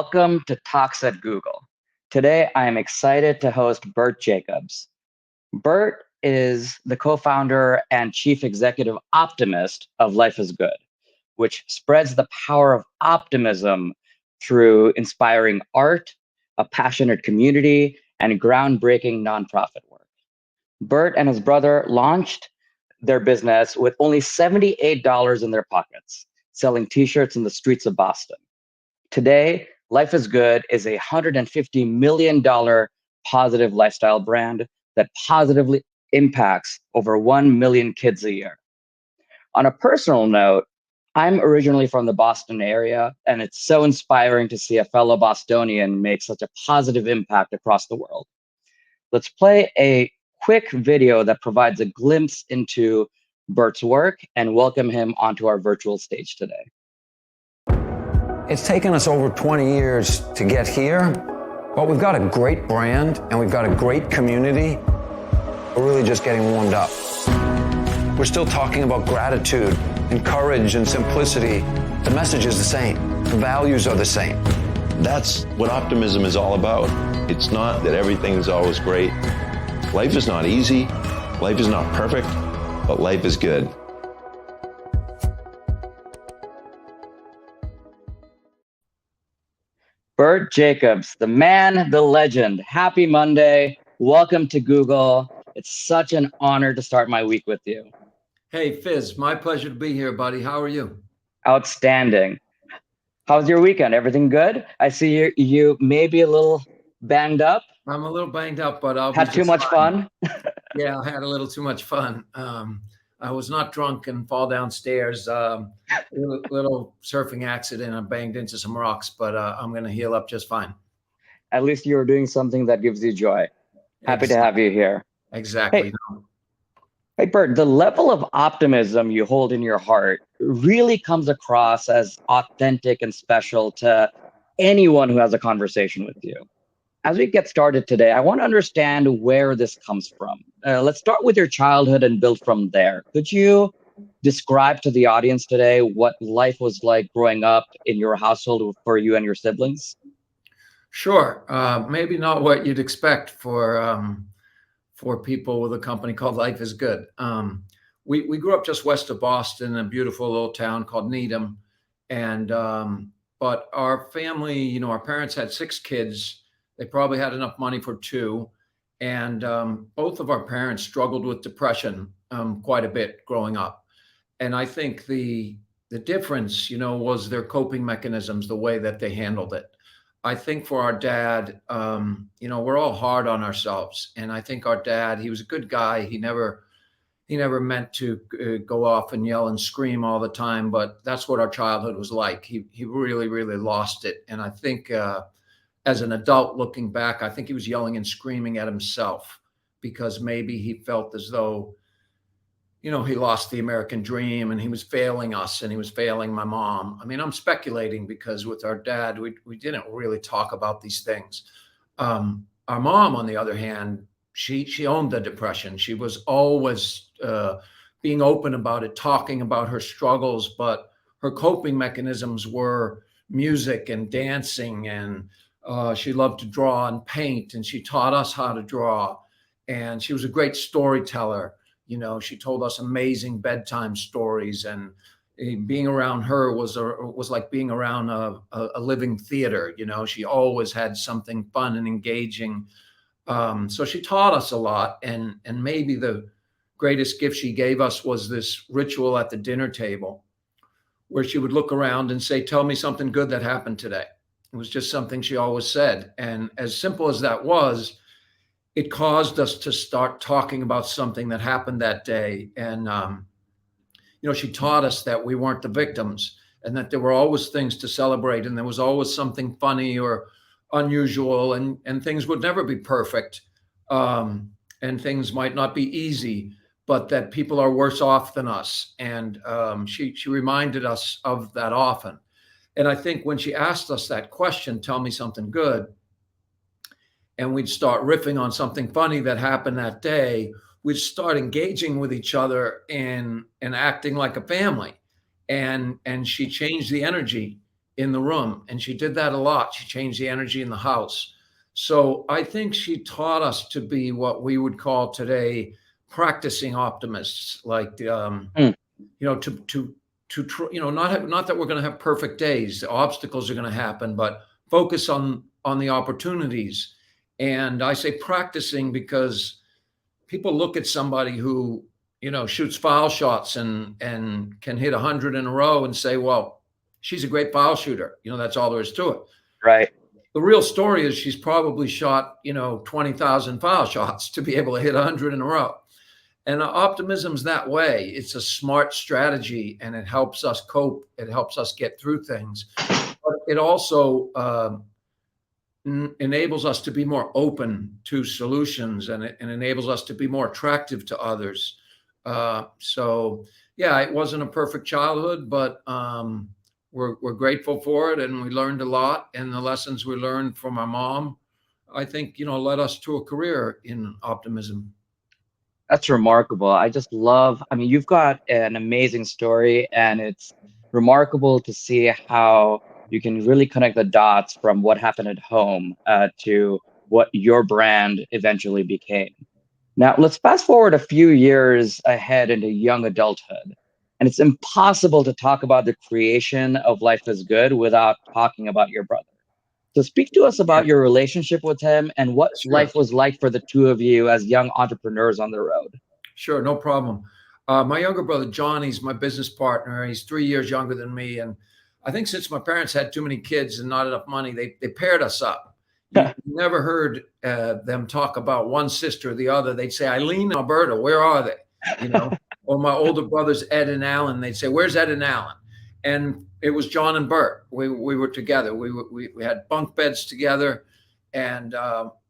Welcome to Talks at Google. Today, I am excited to host Bert Jacobs. Bert is the co-founder and chief executive optimist of Life is Good, which spreads the power of optimism through inspiring art, a passionate community, and groundbreaking nonprofit work. Bert and his brother launched their business with only $78 in their pockets, selling t-shirts in the streets of Boston. Today, Life is Good is a $150 million positive lifestyle brand that positively impacts over 1 million kids a year. On a personal note, I'm originally from the Boston area, and it's so inspiring to see a fellow Bostonian make such a positive impact across the world. Let's play a quick video that provides a glimpse into Bert's work and welcome him onto our virtual stage today. It's taken us over 20 years to get here, but we've got a great brand and we've got a great community. We're really just getting warmed up. We're still talking about gratitude and courage and simplicity. The message is the same. The values are the same. That's what optimism is all about. It's not that everything's always great. Life is not easy. Life is not perfect, but life is good. Bert Jacobs, the man, the legend. Happy Monday. Welcome to Google. It's such an honor to start my week with you. Hey, Fizz, my pleasure to be here, buddy. How are you? Outstanding. How's your weekend? Everything good? I see you may be a little banged up. I'm a little banged up, but I'll Had too much fun? Yeah, I had a little too much fun. I was not drunk and fall downstairs. Little surfing accident. I banged into some rocks, but I'm going to heal up just fine. At least you're doing something that gives you joy. Happy to have you here. Exactly. Hey, Bert, the level of optimism you hold in your heart really comes across as authentic and special to anyone who has a conversation with you. As we get started today, I want to understand where this comes from. Let's start with your childhood and build from there. Could you describe to the audience today what life was like growing up in your household for you and your siblings? Sure. Maybe not what you'd expect for people with a company called Life is Good. We grew up just west of Boston, a beautiful little town called Needham. And but our family, our parents had 6 kids. They probably had enough money for 2. And both of our parents struggled with depression quite a bit growing up. And I think the difference, was their coping mechanisms, the way that they handled it. I think for our dad, we're all hard on ourselves. And I think our dad, he was a good guy. He never meant to go off and yell and scream all the time, but that's what our childhood was like. He really, really lost it. And I think as an adult looking back, I think he was yelling and screaming at himself because maybe he felt as though, he lost the American dream and he was failing us and he was failing my mom. I mean, I'm speculating because with our dad, we didn't really talk about these things. Our mom, on the other hand, she owned the depression. She was always being open about it, talking about her struggles, but her coping mechanisms were music and dancing, and she loved to draw and paint, and she taught us how to draw. And she was a great storyteller. She told us amazing bedtime stories, and being around her was like being around a living theater. She always had something fun and engaging. So she taught us a lot, and maybe the greatest gift she gave us was this ritual at the dinner table where she would look around and say, "Tell me something good that happened today." It was just something she always said. And as simple as that was, it caused us to start talking about something that happened that day. And, she taught us that we weren't the victims and that there were always things to celebrate. And there was always something funny or unusual, and things would never be perfect. And things might not be easy, but that people are worse off than us. And she reminded us of that often. And I think when she asked us that question, tell me something good, and we'd start riffing on something funny that happened that day, we'd start engaging with each other and acting like a family. And she changed the energy in the room. And she did that a lot. She changed the energy in the house. So I think she taught us to be what we would call today practicing optimists, like, Mm, not that we're going to have perfect days. The obstacles are going to happen, but focus on the opportunities. And I say practicing because people look at somebody who, shoots foul shots and can hit 100 in a row and say, well, she's a great foul shooter. That's all there is to it. right. The real story is she's probably shot, 20,000 foul shots to be able to hit 100 in a row. And optimism's that way. It's a smart strategy, and it helps us cope. It helps us get through things. But it also enables us to be more open to solutions, and it enables us to be more attractive to others. So yeah, it wasn't a perfect childhood, but we're grateful for it, and we learned a lot. And the lessons we learned from our mom, I think, led us to a career in optimism. That's remarkable. I mean, you've got an amazing story, and it's remarkable to see how you can really connect the dots from what happened at home to what your brand eventually became. Now, let's fast forward a few years ahead into young adulthood. And it's impossible to talk about the creation of Life is Good without talking about your brother. So, speak to us Yeah, about your relationship with him and what sure. life was like for the two of you as young entrepreneurs on the road. Sure, no problem. My younger brother, Johnny's my business partner. He's 3 years younger than me. And I think since my parents had too many kids and not enough money, they paired us up. You never heard them talk about one sister or the other. They'd say, Eileen and Alberta, where are they? Or my older brothers, Ed and Alan, they'd say, where's Ed and Alan? And it was John and Bert. We were together. We had bunk beds together. And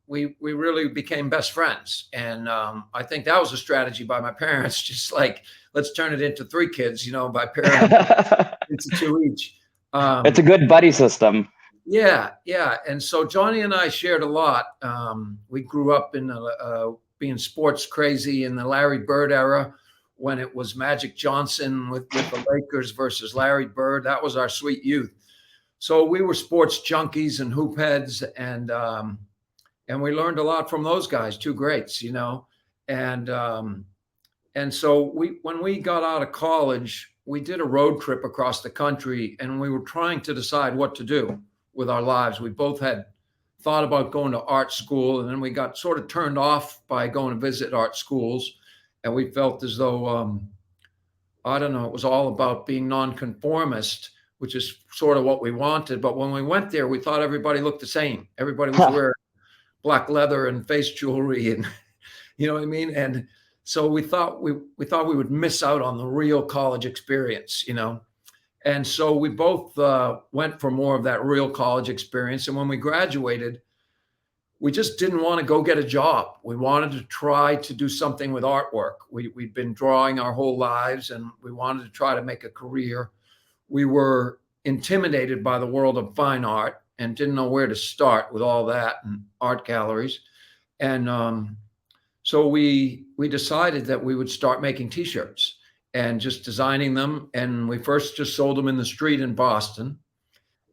we really became best friends. And I think that was a strategy by my parents, just like, let's turn it into 3 kids, by pairing into 2 each. It's a good buddy system. Yeah, yeah. And so Johnny and I shared a lot. We grew up in being sports crazy in the Larry Bird era, when it was Magic Johnson with the Lakers versus Larry Bird. That was our sweet youth. So we were sports junkies and hoop heads, and we learned a lot from those guys, 2 greats, and so when we got out of college, we did a road trip across the country, and we were trying to decide what to do with our lives. We both had thought about going to art school, and then we got sort of turned off by going to visit art schools, and we felt as though I don't know, it was all about being nonconformist, which is sort of what we wanted. But when we went there, we thought everybody looked the same. Everybody was wearing black leather and face jewelry, and you know what I mean? And so we thought we would miss out on the real college experience, And so we both went for more of that real college experience. And when we graduated, we just didn't want to go get a job. We wanted to try to do something with artwork. We'd been drawing our whole lives, and we wanted to try to make a career. We were intimidated by the world of fine art and didn't know where to start with all that and art galleries. And so we decided that we would start making T-shirts and just designing them. And we first just sold them in the street in Boston.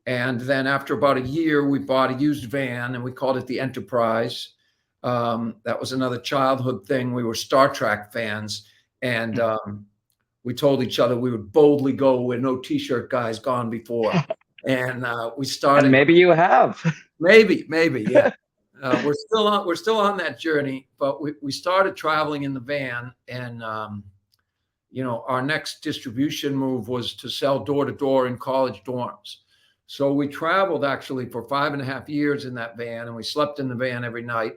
And then after about a year, we bought a used van, and we called it the Enterprise. That was another childhood thing. We were Star Trek fans, and we told each other we would boldly go where no T-shirt guys gone before. And we started. And maybe you have. Maybe, yeah. We're still on that journey, but we started traveling in the van, and our next distribution move was to sell door to door in college dorms. So we traveled actually for 5.5 years in that van, and we slept in the van every night.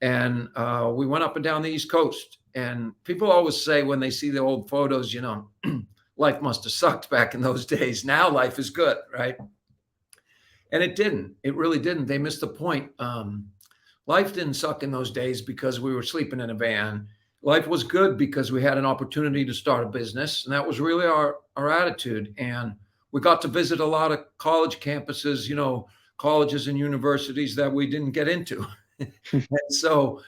And we went up and down the East Coast. And people always say when they see the old photos, life must have sucked back in those days. Now life is good, right? And it didn't. It really didn't. They missed the point. Life didn't suck in those days because we were sleeping in a van. Life was good because we had an opportunity to start a business. And that was really our attitude. And we got to visit a lot of college campuses, colleges and universities that we didn't get into. And so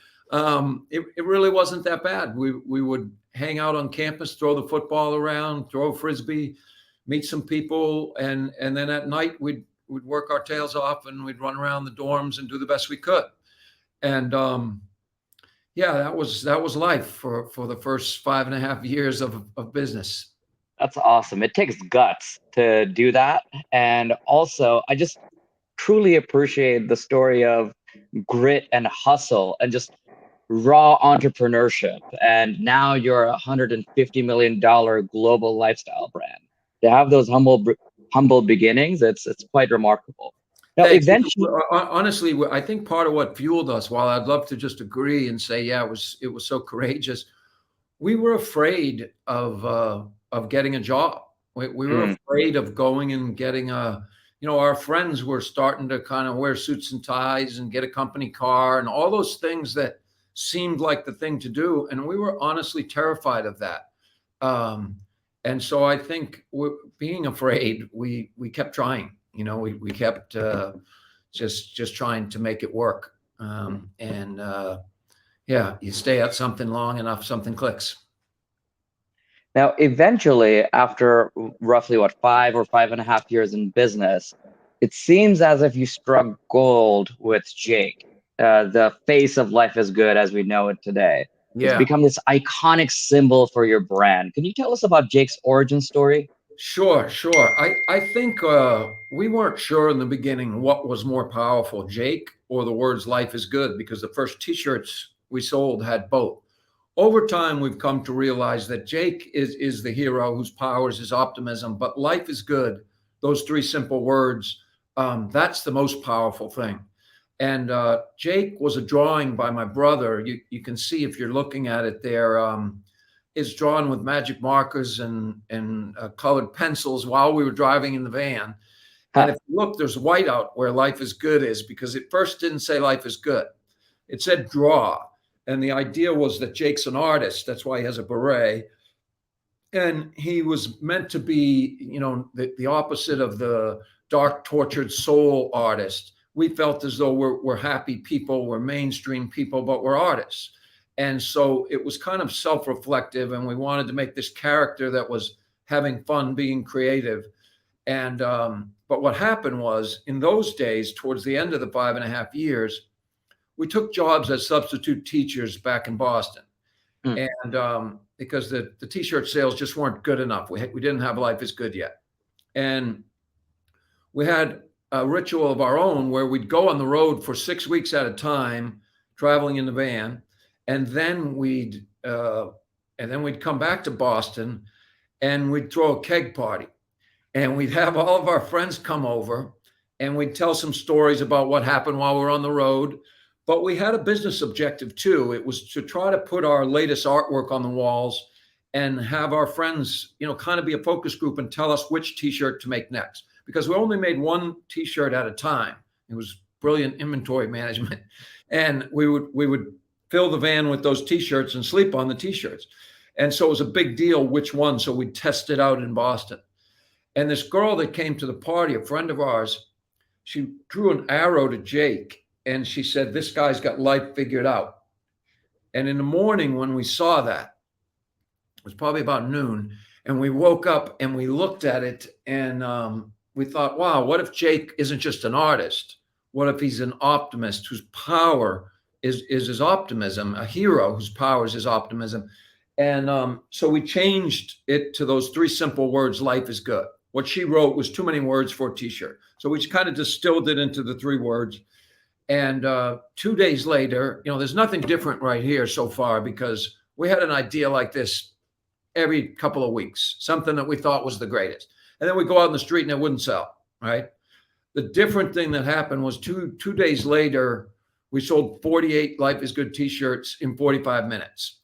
it really wasn't that bad. We would hang out on campus, throw the football around, throw a Frisbee, meet some people, and then at night we'd work our tails off and we'd run around the dorms and do the best we could. And yeah, that was life for the first 5.5 years of business. That's awesome. It takes guts to do that. And also, I just truly appreciate the story of grit and hustle and just raw entrepreneurship. And now you're a $150 million global lifestyle brand. To have those humble beginnings, it's quite remarkable. Now, Thank you. eventually, Honestly, I think part of what fueled us, while I'd love to just agree and say, yeah, it was so courageous, we were afraid of getting a job. We were afraid of going and getting our friends were starting to kind of wear suits and ties and get a company car and all those things that seemed like the thing to do. And we were honestly terrified of that. And so I think being afraid, we kept trying. We kept just trying to make it work. Yeah, you stay at something long enough, something clicks. Now, eventually, after roughly 5.5 years in business, it seems as if you struck gold with Jake, the face of Life is Good as we know it today. It's Yeah. become this iconic symbol for your brand. Can you tell us about Jake's origin story? Sure. I think we weren't sure in the beginning what was more powerful, Jake or the words "Life is Good," because the first T-shirts we sold had both. Over time, we've come to realize that Jake is the hero whose powers is optimism, but life is good. Those three simple words, that's the most powerful thing. And Jake was a drawing by my brother. You can see if you're looking at it there. It's drawn with magic markers and colored pencils while we were driving in the van. And if you look, there's white out where Life is Good is, because it first didn't say Life is Good. It said draw. And the idea was that Jake's an artist. That's why he has a beret. And he was meant to be, the opposite of the dark, tortured soul artist. We felt as though we're happy people, we're mainstream people, but we're artists. And so it was kind of self-reflective, and we wanted to make this character that was having fun being creative. And but what happened was, in those days, towards the end of the 5.5 years, we took jobs as substitute teachers back in Boston. And because the T-shirt sales just weren't good enough. We didn't have Life is Good yet. And we had a ritual of our own where we'd go on the road for 6 weeks at a time, traveling in the van. And then we'd come back to Boston and we'd throw a keg party. And we'd have all of our friends come over and we'd tell some stories about what happened while we were on the road. But we had a business objective too. It was to try to put our latest artwork on the walls and have our friends, kind of be a focus group and tell us which T-shirt to make next. Because we only made one T-shirt at a time. It was brilliant inventory management. And we would fill the van with those T-shirts and sleep on the T-shirts. And so it was a big deal which one. So we'd test it out in Boston. And this girl that came to the party, a friend of ours, she drew an arrow to Jake. And she said, this guy's got life figured out. And in the morning when we saw that, it was probably about noon, and we woke up and we looked at it and we thought, wow, what if Jake isn't just an artist? What if he's an optimist whose power is his optimism, a hero whose power is his optimism? And so we changed it to those three simple words, life is good. What she wrote was too many words for a T-shirt. So we kind of distilled it into the three words. And 2 days later, there's nothing different right here so far, because we had an idea like this every couple of weeks, something that we thought was the greatest. And then we go out in the street and it wouldn't sell, right? The different thing that happened was two days later, we sold 48 Life is Good T-shirts in 45 minutes.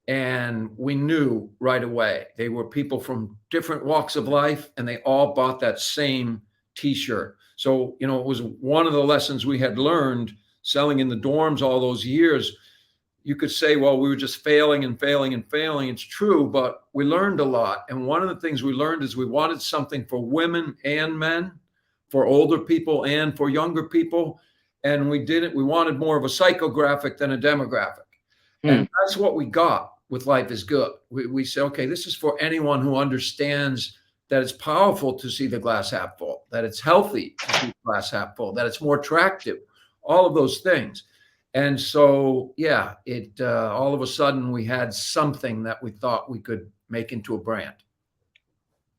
And we knew right away, they were people from different walks of life, and they all bought that same T-shirt. So, it was one of the lessons we had learned selling in the dorms all those years. You could say, well, we were just failing and failing and failing. It's true, but we learned a lot. And one of the things we learned is we wanted something for women and men, for older people and for younger people. And we wanted more of a psychographic than a demographic. And that's what we got with Life is Good. We say, okay, this is for anyone who understands that it's powerful to see the glass half full, that it's healthy to see the glass half full, that it's more attractive, all of those things. And so, yeah, it all of a sudden we had something that we thought we could make into a brand.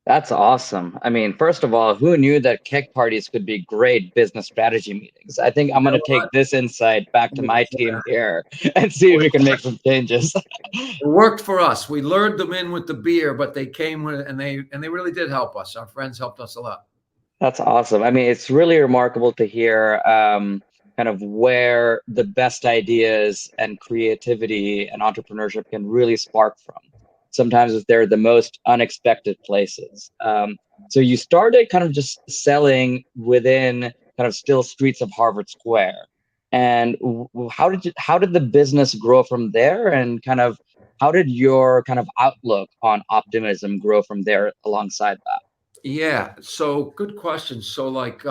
That's awesome. I mean, first of all, who knew that keg parties could be great business strategy meetings? I think You I'm going know to take what? this insight back to my Yeah. team here and see if we can make some changes. It worked for us. We lured them in with the beer, but they came with, and they really did help us. Our friends helped us a lot. That's awesome. I mean, it's really remarkable to hear kind of where the best ideas and creativity and entrepreneurship can really spark from. Sometimes they're the most unexpected places. So you started kind of just selling within kind of still streets of Harvard Square. And how did the business grow from there? And kind of how did your kind of outlook on optimism grow from there alongside that? Yeah. So good question. So like,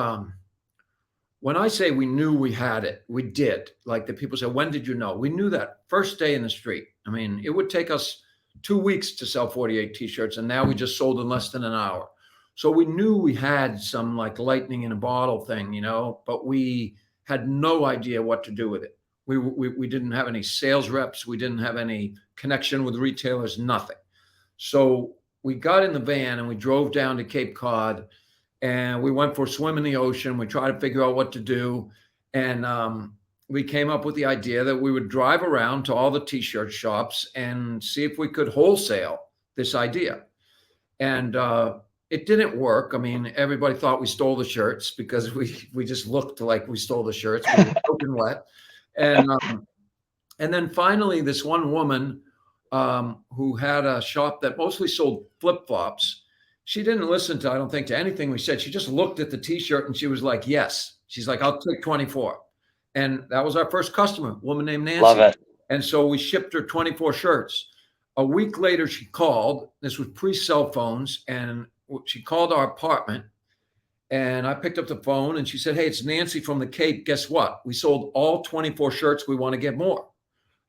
when I say we knew we had it, we did. Like the people say, when did you know? We knew that first day in the street. I mean, it would take us 2 weeks to sell 48 t-shirts, and now we just sold in less than an hour. So we knew we had some like lightning in a bottle thing, but we had no idea what to do with it. We didn't have any sales reps. We didn't have any connection with retailers, nothing. So we got in the van and we drove down to Cape Cod, and we went for a swim in the ocean. We tried to figure out what to do. And we came up with the idea that we would drive around to all the t-shirt shops and see if we could wholesale this idea. And it didn't work. I mean, everybody thought we stole the shirts because we just looked like we stole the shirts. We were soaking wet. And then finally, this one woman who had a shop that mostly sold flip-flops, she didn't listen to, I don't think, to anything we said. She just looked at the t-shirt and she was like, yes. She's like, I'll take 24. And that was our first customer, a woman named Nancy. Love it. And so we shipped her 24 shirts. A week later, she called. This was pre-cell phones. And she called our apartment. And I picked up the phone and she said, hey, it's Nancy from the Cape. Guess what? We sold all 24 shirts. We want to get more.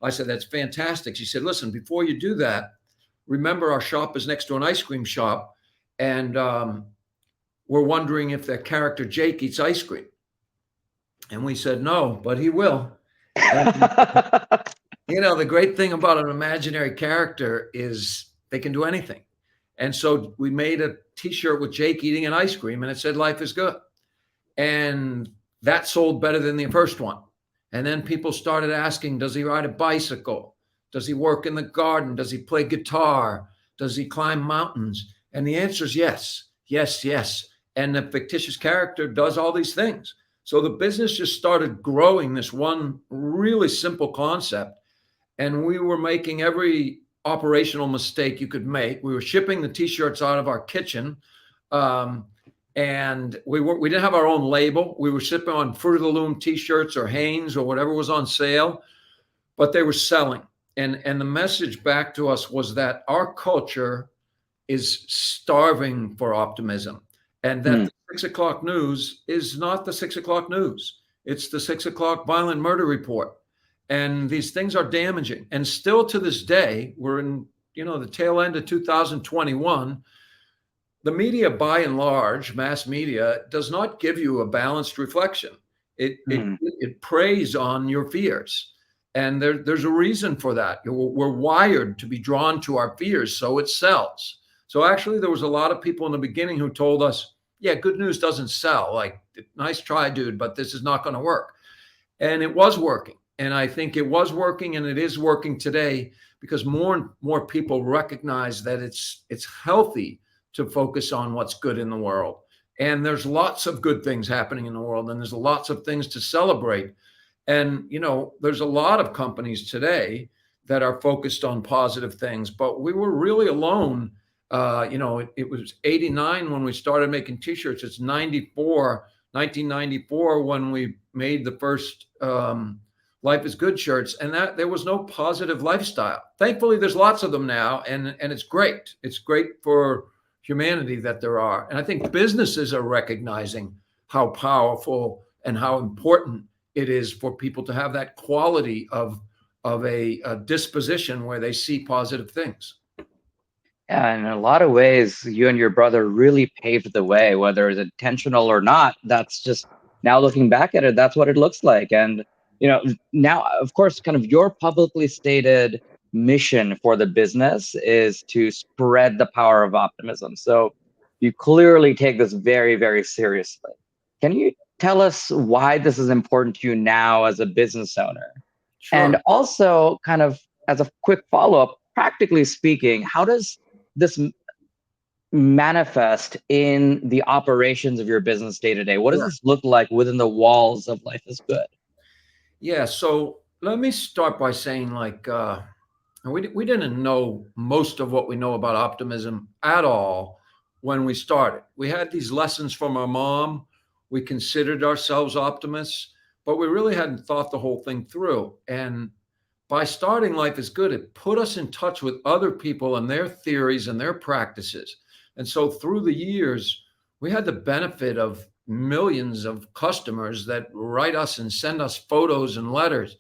I said, that's fantastic. She said, listen, before you do that, remember our shop is next to an ice cream shop. And we're wondering if the character Jake eats ice cream. And we said, no, but he will. And, the great thing about an imaginary character is they can do anything. And so we made a t-shirt with Jake eating an ice cream and it said, life is good. And that sold better than the first one. And then people started asking, does he ride a bicycle? Does he work in the garden? Does he play guitar? Does he climb mountains? And the answer is yes, yes, yes. And the fictitious character does all these things. So the business just started growing, this one really simple concept. And we were making every operational mistake you could make. We were shipping the t-shirts out of our kitchen. And we didn't have our own label. We were shipping on Fruit of the Loom t-shirts or Hanes or whatever was on sale, but they were selling. And the message back to us was that our culture is starving for optimism, and that the 6 o'clock news is not the 6 o'clock news. It's the 6 o'clock violent murder report. And these things are damaging. And still to this day, we're in, the tail end of 2021. The media, by and large, mass media, does not give you a balanced reflection. It preys on your fears. And there's a reason for that. We're wired to be drawn to our fears, so it sells. So actually, there was a lot of people in the beginning who told us, yeah, good news doesn't sell. Like, nice try, dude, but this is not going to work. And it was working. And I think it was working, and it is working today because more and more people recognize that it's healthy to focus on what's good in the world. And there's lots of good things happening in the world, and there's lots of things to celebrate. And, there's a lot of companies today that are focused on positive things, but we were really alone. It was 89 when we started making t-shirts. It's 1994 when we made the first Life is Good shirts, and that there was no positive lifestyle. Thankfully, there's lots of them now, and it's great. It's great for humanity that there are. And I think businesses are recognizing how powerful and how important it is for people to have that quality of a disposition where they see positive things. Yeah, in a lot of ways, you and your brother really paved the way, whether it's intentional or not. That's just now looking back at it, that's what it looks like. And, now, of course, kind of your publicly stated mission for the business is to spread the power of optimism. So you clearly take this very, very seriously. Can you tell us why this is important to you now as a business owner? Sure. And also, kind of as a quick follow up, practically speaking, how does this manifest in the operations of your business day to day? What does Sure. this look like within the walls of Life is Good? Yeah. So let me start by saying, like, we didn't know most of what we know about optimism at all when we started. We had these lessons from our mom. We considered ourselves optimists, but we really hadn't thought the whole thing through. And by starting Life is Good, it put us in touch with other people and their theories and their practices. And so through the years, we had the benefit of millions of customers that write us and send us photos and letters.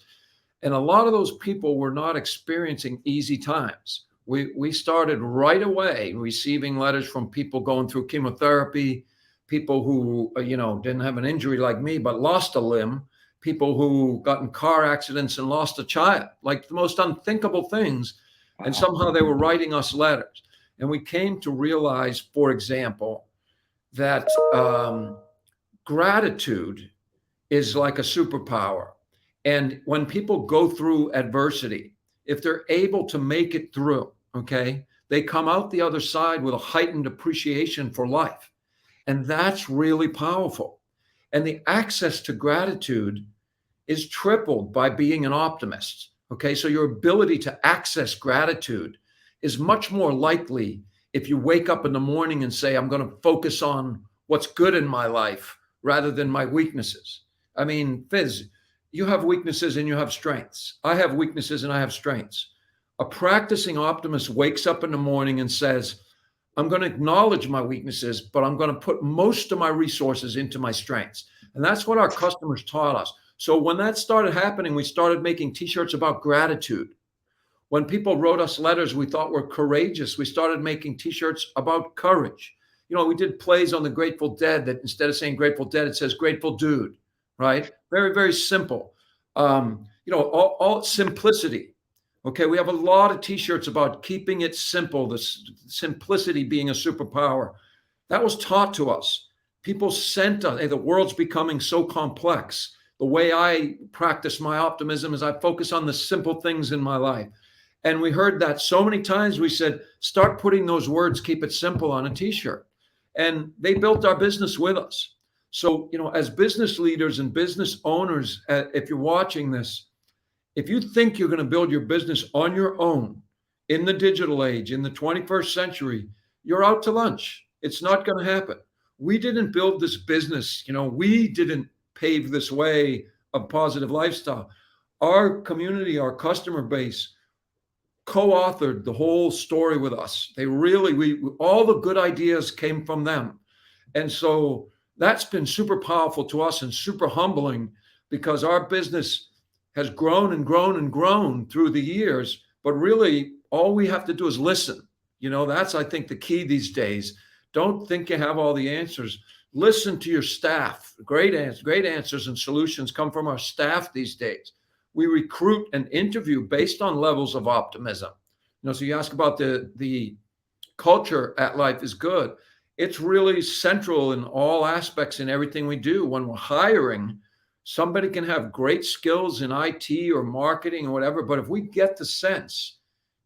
And a lot of those people were not experiencing easy times. We started right away receiving letters from people going through chemotherapy, people who didn't have an injury like me but lost a limb, people who got in car accidents and lost a child, like the most unthinkable things. And Wow. somehow they were writing us letters. And we came to realize, for example, that gratitude is like a superpower. And when people go through adversity, if they're able to make it through, okay, they come out the other side with a heightened appreciation for life. And that's really powerful. And the access to gratitude is tripled by being an optimist. Okay, so your ability to access gratitude is much more likely if you wake up in the morning and say, I'm going to focus on what's good in my life rather than my weaknesses. I mean, Fizz, you have weaknesses and you have strengths. I have weaknesses and I have strengths. A practicing optimist wakes up in the morning and says, I'm going to acknowledge my weaknesses, but I'm going to put most of my resources into my strengths. And that's what our customers taught us. So when that started happening, we started making t-shirts about gratitude. When people wrote us letters we thought were courageous, we started making t-shirts about courage. We did plays on the Grateful Dead that instead of saying Grateful Dead, it says Grateful Dude, right? Very, very simple. All simplicity. Okay, we have a lot of t-shirts about keeping it simple, the simplicity being a superpower. That was taught to us. People sent us, hey, the world's becoming so complex. The way I practice my optimism is I focus on the simple things in my life. And we heard that so many times. We said, start putting those words, keep it simple, on a t-shirt. And they built our business with us. So, as business leaders and business owners, if you're watching this, if you think you're going to build your business on your own in the digital age, in the 21st century, you're out to lunch. It's not going to happen. We didn't build this business. We didn't pave this way of positive lifestyle. Our community, our customer base, co-authored the whole story with us. They really, all the good ideas came from them. And so that's been super powerful to us and super humbling, because our business has grown and grown and grown through the years. But really, all we have to do is listen. That's, I think, the key these days. Don't think you have all the answers. Listen to your staff. Great answers and solutions come from our staff these days. We recruit and interview based on levels of optimism. So you ask about the culture at Life is Good. It's really central in all aspects in everything we do. When we're hiring, somebody can have great skills in IT or marketing or whatever, but if we get the sense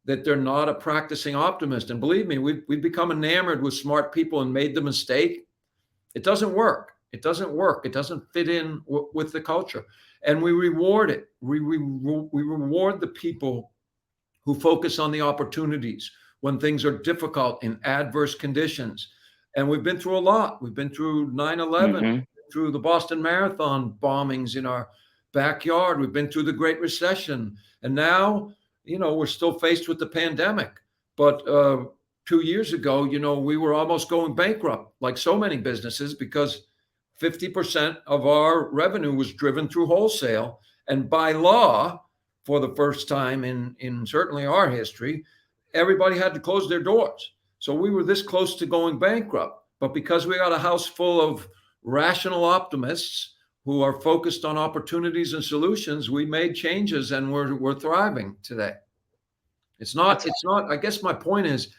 that they're not a practicing optimist, and believe me, we've become enamored with smart people and made the mistake, it doesn't work. It doesn't work. It doesn't fit in with the culture. And we reward it. We reward the people who focus on the opportunities when things are difficult in adverse conditions. And we've been through a lot. We've been through 9/11, Mm-hmm. through the Boston Marathon bombings in our backyard. We've been through the Great Recession. And now, we're still faced with the pandemic. But 2 years ago, we were almost going bankrupt, like so many businesses, because 50% of our revenue was driven through wholesale. And by law, for the first time in certainly our history, everybody had to close their doors. So we were this close to going bankrupt. But because we got a house full of rational optimists who are focused on opportunities and solutions, we made changes and we're thriving today. It's not, I guess my point is,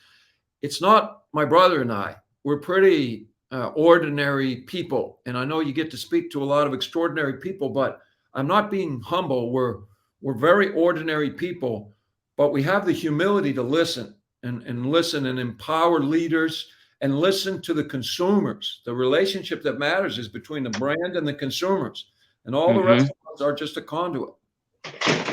it's not my brother and I. We're pretty ordinary people. And I know you get to speak to a lot of extraordinary people, but I'm not being humble. We're very ordinary people, but we have the humility to listen and listen and empower leaders and listen to the consumers. The relationship that matters is between the brand and the consumers, and all the rest of us are just a conduit.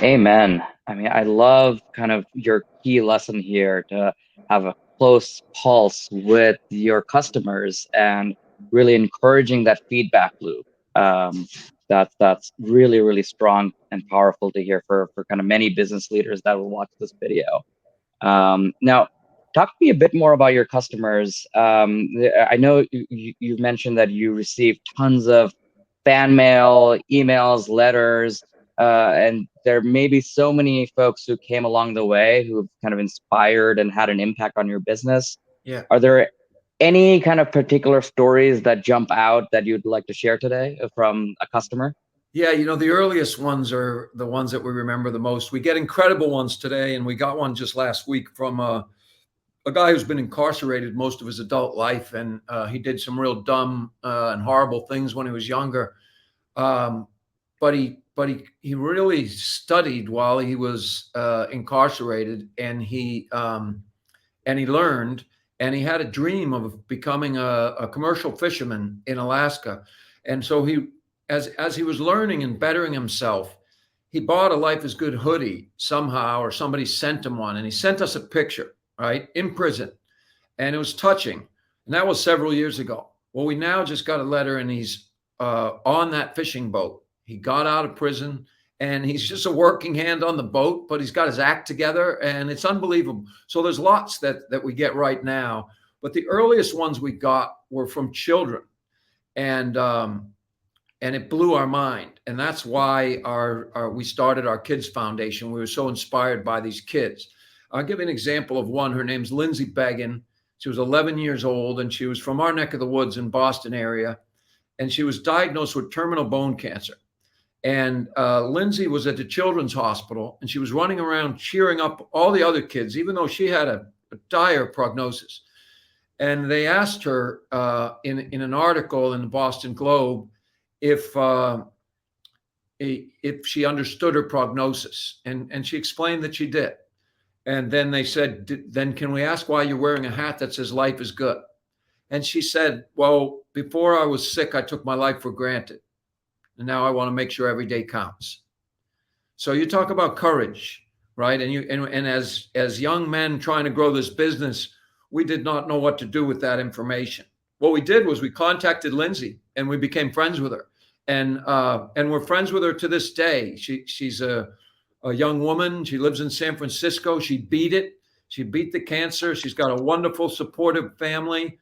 Amen. I mean, I love kind of your key lesson here to have a close pulse with your customers and really encouraging that feedback loop. That's really, really strong and powerful to hear for kind of many business leaders that will watch this video. Now, talk to me a bit more about your customers. I know you mentioned that you received tons of fan mail, emails, letters, and there may be so many folks who came along the way who've kind of inspired and had an impact on your business. Yeah. Are there any kind of particular stories that jump out that you'd like to share today from a customer? Yeah, the earliest ones are the ones that we remember the most. We get incredible ones today, and we got one just last week from a guy who's been incarcerated most of his adult life, and he did some real dumb and horrible things when he was younger. But he really studied while he was incarcerated, and he learned, and he had a dream of becoming a commercial fisherman in Alaska. And so as he was learning and bettering himself, he bought a Life is Good hoodie somehow, or somebody sent him one, and he sent us a picture, right, in prison, and it was touching. And that was several years ago. Well, we now just got a letter, and he's on that fishing boat. He got out of prison, and he's just a working hand on the boat, but he's got his act together, and it's unbelievable. So there's lots that we get right now, but the earliest ones we got were from children, and it blew our mind. And that's why we started our Kids Foundation. We were so inspired by these kids. I'll give you an example of one. Her name's Lindsay Beggin. She was 11 years old, and she was from our neck of the woods in Boston area. And she was diagnosed with terminal bone cancer. And Lindsay was at the Children's Hospital, and she was running around cheering up all the other kids, even though she had a dire prognosis. And they asked her in an article in the Boston Globe if she understood her prognosis, and she explained that she did. And then they said, then can we ask why you're wearing a hat that says life is good? And she said, well, before I was sick, I took my life for granted. And now I want to make sure every day counts. So you talk about courage, right? And as young men trying to grow this business, we did not know what to do with that information. What we did was we contacted Lindsay, and we became friends with her. And we're friends with her to this day. She's a young woman. She lives in San Francisco. She beat it. She beat the cancer. She's got a wonderful, supportive family.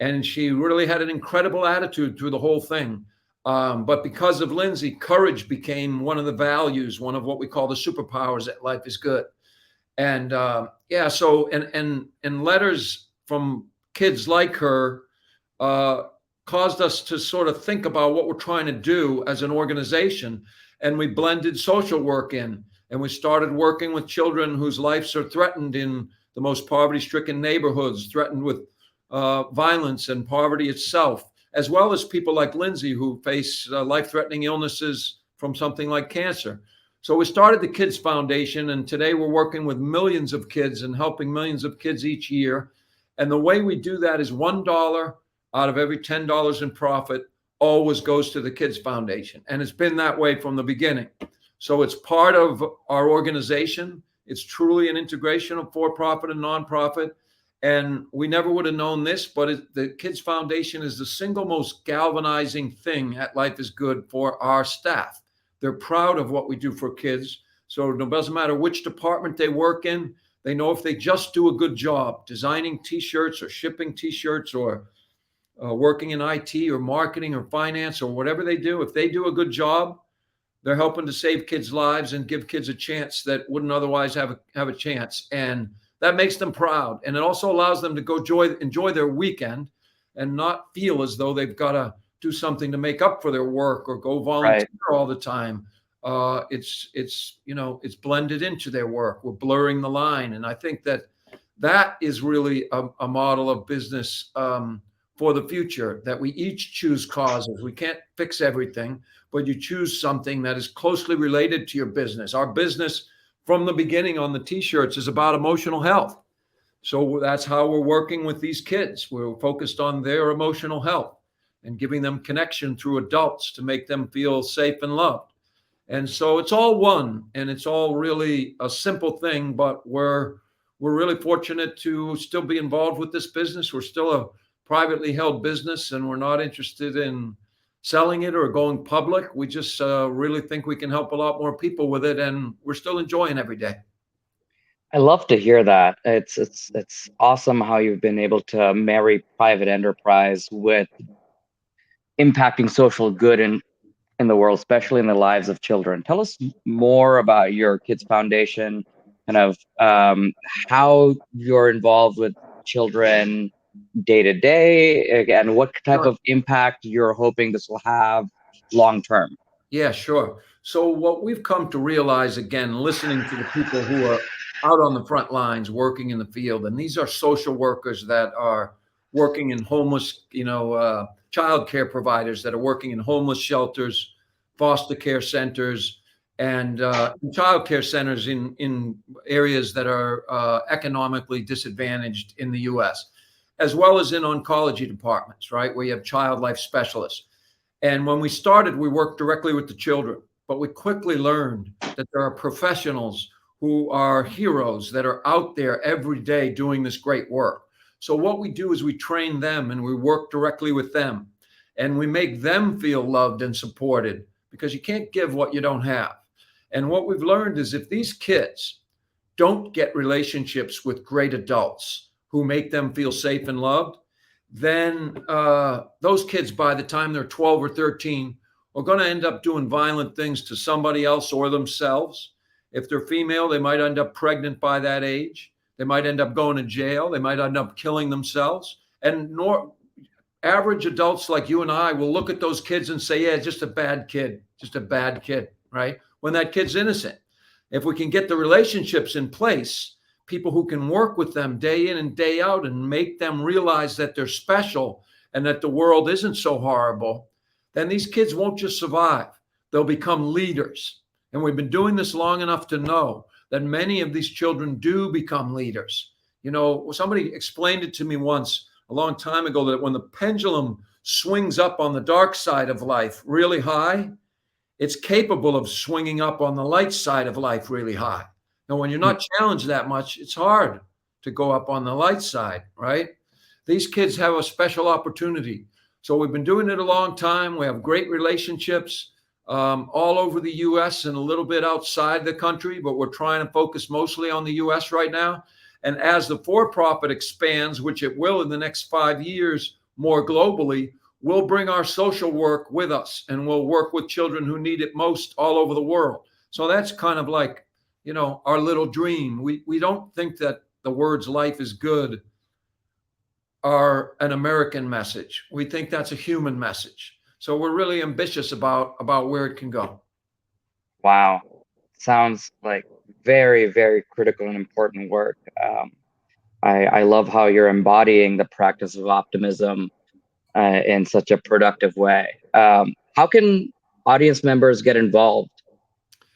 And she really had an incredible attitude through the whole thing. But because of Lindsay, courage became one of the values, one of what we call the superpowers at Life is Good. And so letters from kids like her caused us to sort of think about what we're trying to do as an organization. And we blended social work in, and we started working with children whose lives are threatened in the most poverty-stricken neighborhoods, threatened with violence and poverty itself, as well as people like Lindsay who face life-threatening illnesses from something like cancer. So we started the Kids Foundation, and today we're working with millions of kids and helping millions of kids each year. And the way we do that is $1 out of every $10 in profit always goes to the Kids Foundation. And it's been that way from the beginning. So it's part of our organization. It's truly an integration of for-profit and nonprofit. And we never would have known this, but the Kids Foundation is the single most galvanizing thing at Life is Good for our staff. They're proud of what we do for kids. So it doesn't matter which department they work in. They know if they just do a good job designing T-shirts or shipping T-shirts or working in IT or marketing or finance or whatever they do, if they do a good job, they're helping to save kids' lives and give kids a chance that wouldn't otherwise have a chance. And that makes them proud. And it also allows them to go enjoy their weekend and not feel as though they've got to do something to make up for their work or go volunteer all the time. It's blended into their work. We're blurring the line. And I think that is really a model of business for the future, that we each choose causes. We can't fix everything, but you choose something that is closely related to your business. Our business from the beginning on the t-shirts is about emotional health. So that's how we're working with these kids. We're focused on their emotional health and giving them connection through adults to make them feel safe and loved. And so it's all one, and it's all really a simple thing, but we're really fortunate to still be involved with this business. We're still a privately held business, and we're not interested in selling it or going public. We just really think we can help a lot more people with it, and we're still enjoying every day. I love to hear that. It's awesome how you've been able to marry private enterprise with impacting social good in the world, especially in the lives of children. Tell us more about your Kids Foundation, kind of how you're involved with children day to day, and what type of impact you're hoping this will have long term. Yeah, sure. So what we've come to realize, again, listening to the people who are out on the front lines, working in the field, and these are social workers that are working in homeless, child care providers that are working in homeless shelters, foster care centers, and child care centers in areas that are economically disadvantaged in the U.S., as well as in oncology departments, right, where you have child life specialists. And when we started, we worked directly with the children, but we quickly learned that there are professionals who are heroes that are out there every day doing this great work. So what we do is we train them and we work directly with them, and we make them feel loved and supported, because you can't give what you don't have. And what we've learned is if these kids don't get relationships with great adults who make them feel safe and loved, then those kids, by the time they're 12 or 13, are going to end up doing violent things to somebody else or themselves. If they're female, they might end up pregnant by that age. They might end up going to jail. They might end up killing themselves. And average adults like you and I will look at those kids and say, yeah, just a bad kid, right? When that kid's innocent. If we can get the relationships in place, people who can work with them day in and day out and make them realize that they're special and that the world isn't so horrible, then these kids won't just survive. They'll become leaders. And we've been doing this long enough to know that many of these children do become leaders. Somebody explained it to me once a long time ago, that when the pendulum swings up on the dark side of life really high, it's capable of swinging up on the light side of life really high. And when you're not challenged that much, it's hard to go up on the light side, right? These kids have a special opportunity. So we've been doing it a long time. We have great relationships all over the U.S. and a little bit outside the country, but we're trying to focus mostly on the U.S. right now. And as the for-profit expands, which it will in the next 5 years more globally, we'll bring our social work with us, and we'll work with children who need it most all over the world. So that's kind of like, our little dream. We don't think that the words life is good are an American message. We think that's a human message. So we're really ambitious about where it can go. Wow. Sounds like very, very critical and important work. I love how you're embodying the practice of optimism in such a productive way. How can audience members get involved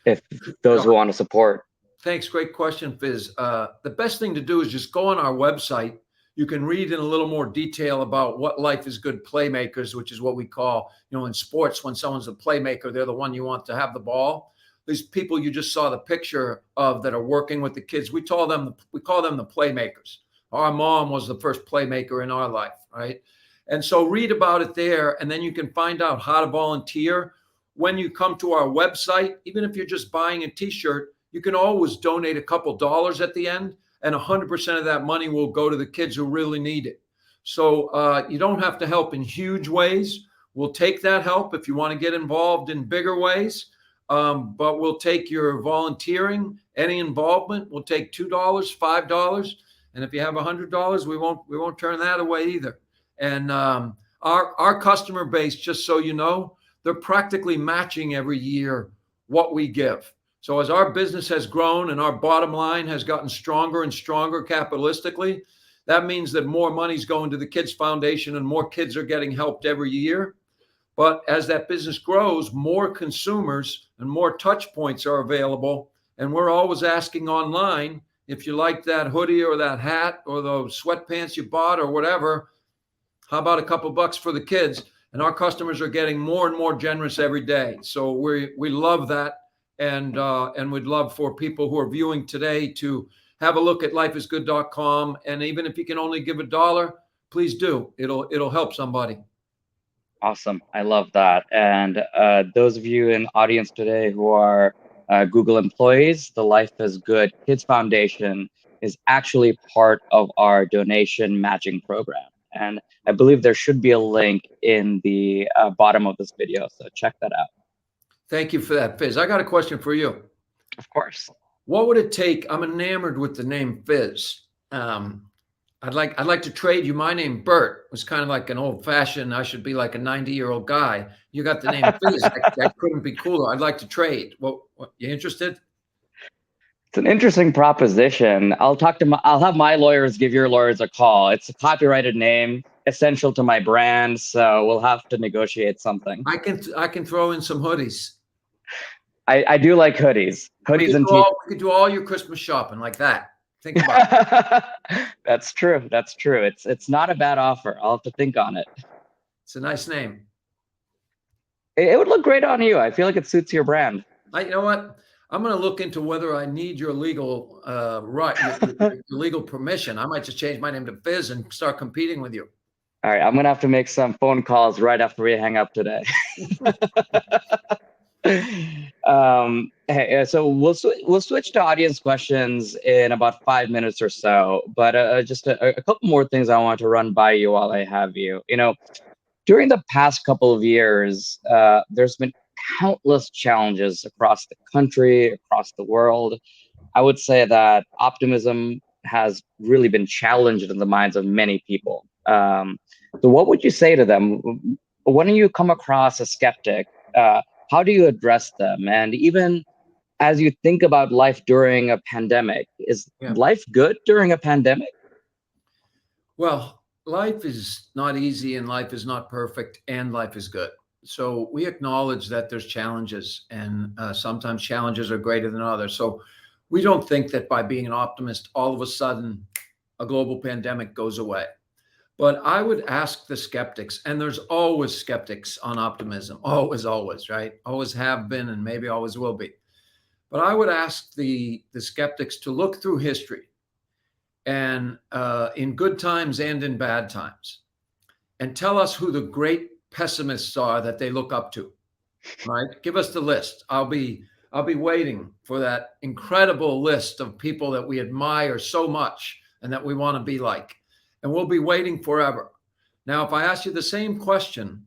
if those who want to support? Thanks. Great question, Fizz. The best thing to do is just go on our website. You can read in a little more detail about what Life is Good playmakers, which is what we call, in sports, when someone's a playmaker, they're the one you want to have the ball. These people you just saw the picture of that are working with the kids, we call them the playmakers. Our mom was the first playmaker in our life, right? And so read about it there, and then you can find out how to volunteer. When you come to our website, even if you're just buying a t-shirt, you can always donate a couple dollars at the end, and 100% of that money will go to the kids who really need it. So you don't have to help in huge ways. We'll take that help if you want to get involved in bigger ways. but we'll take your volunteering, any involvement. We'll take $2, $5, and if you have $100, we won't turn that away either. And our customer base, just so you know, they're practically matching every year what we give. So as our business has grown and our bottom line has gotten stronger and stronger capitalistically, that means that more money's going to the Kids Foundation and more kids are getting helped every year. But as that business grows, more consumers and more touch points are available. And we're always asking online, if you like that hoodie or that hat or those sweatpants you bought or whatever, how about a couple bucks for the kids? And our customers are getting more and more generous every day. So we love that. And we'd love for people who are viewing today to have a look at lifeisgood.com. And even if you can only give $1, please do. It'll help somebody. Awesome. I love that. And those of you in the audience today who are Google employees, the Life is Good Kids Foundation is actually part of our donation matching program. And I believe there should be a link in the bottom of this video. So check that out. Thank you for that, Fizz. I got a question for you. Of course. What would it take? I'm enamored with the name Fizz. I'd like to trade you my name, Bert. It was kind of like an old fashioned, I should be like a 90-year-old guy. You got the name Fizz. That couldn't be cooler. I'd like to trade. What, you interested? It's an interesting proposition. I'll have my lawyers give your lawyers a call. It's a copyrighted name, essential to my brand, so we'll have to negotiate something. I can throw in some hoodies. I do like hoodies. Hoodies and we could do all your Christmas shopping like that. Think about it. That's true. That's true. It's not a bad offer. I'll have to think on it. It's a nice name. It would look great on you. I feel like it suits your brand. You know what? I'm going to look into whether I need your legal your legal permission. I might just change my name to Fizz and start competing with you. All right, I'm going to have to make some phone calls right after we hang up today. Hey, so we'll switch to audience questions in about 5 minutes or so. But just a couple more things I want to run by you while I have you. You know, during the past couple of years, there's been countless challenges across the country, across the world. I would say that optimism has really been challenged in the minds of many people. So what would you say to them? When you come across a skeptic, how do you address them? And even as you think about life during a pandemic, is life good during a pandemic? Well, life is not easy and life is not perfect and life is good. So we acknowledge that there's challenges and sometimes challenges are greater than others. So we don't think that by being an optimist, all of a sudden a global pandemic goes away. But I would ask the skeptics, and there's always skeptics on optimism, always, right? Always have been and maybe always will be. But I would ask the skeptics to look through history and in good times and in bad times and tell us who the great pessimists are that they look up to, right? Give us the list. I'll be waiting for that incredible list of people that we admire so much and that we want to be like. And we'll be waiting forever. Now, if I ask you the same question,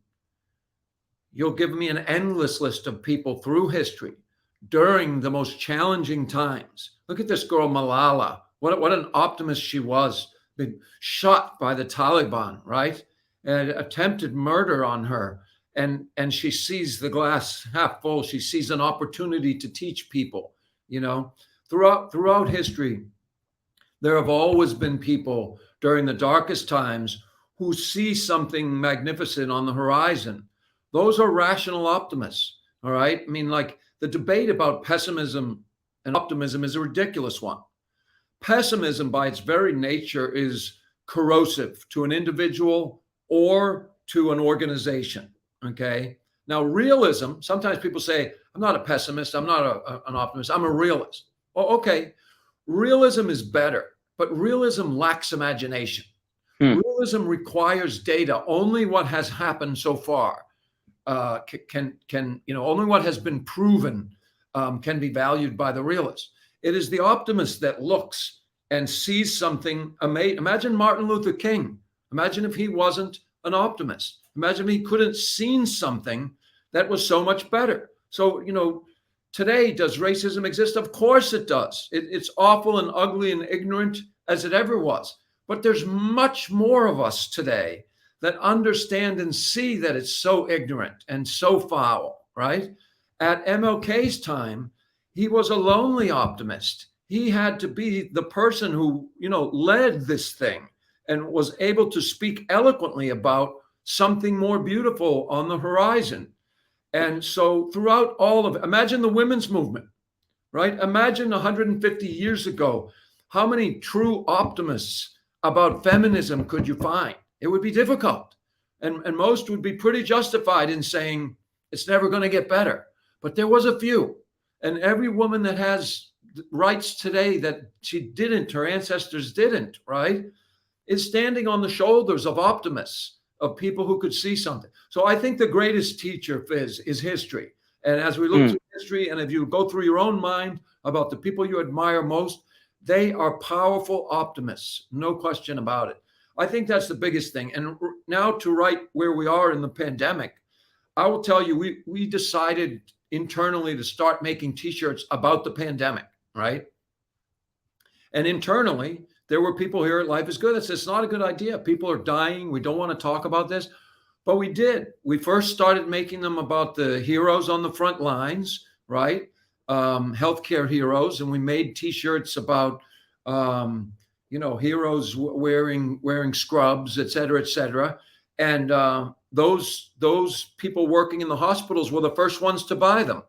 you'll give me an endless list of people through history during the most challenging times. Look at this girl, Malala. What an optimist she was. Been shot by the Taliban, right? And attempted murder on her. And she sees the glass half full. She sees an opportunity to teach people, you know. Throughout history, there have always been people during the darkest times who see something magnificent on the horizon. Those are rational optimists, all right? I mean, like the debate about pessimism and optimism is a ridiculous one. Pessimism by its very nature is corrosive to an individual or to an organization, okay? Now, realism, sometimes people say, I'm not a pessimist, I'm not an optimist, I'm a realist. Oh, okay, realism is better. But realism lacks imagination. Realism requires data. Only what has happened so far can only what has been proven can be valued by the realist. It is the optimist that looks and sees something amazing. Imagine Martin Luther King. Imagine if he wasn't an optimist. Imagine if he couldn't seen something that was so much better. So, you know, Today, does racism exist? Of course it does. It's awful and ugly and ignorant as it ever was. But there's much more of us today that understand and see that it's so ignorant and so foul, right? At MLK's time, he was a lonely optimist. He had to be the person who, led this thing and was able to speak eloquently about something more beautiful on the horizon. And so throughout all of it, imagine the women's movement, right? Imagine 150 years ago, how many true optimists about feminism could you find? It would be difficult. And most would be pretty justified in saying it's never going to get better. But there was a few. And every woman that has rights today that her ancestors didn't, right, is standing on the shoulders of optimists, of people who could see something. So I think the greatest teacher, Fizz, is history. And as we look through history, and if you go through your own mind about the people you admire most, they are powerful optimists, no question about it. I think that's the biggest thing. And now to right where we are in the pandemic, I will tell you, we decided internally to start making T-shirts about the pandemic, right? And internally, there were people here at Life is Good that said, it's not a good idea. People are dying. We don't want to talk about this. But we did. We first started making them about the heroes on the front lines, right? Healthcare heroes. And we made T-shirts about, heroes wearing scrubs, et cetera, et cetera. And those people working in the hospitals were the first ones to buy them.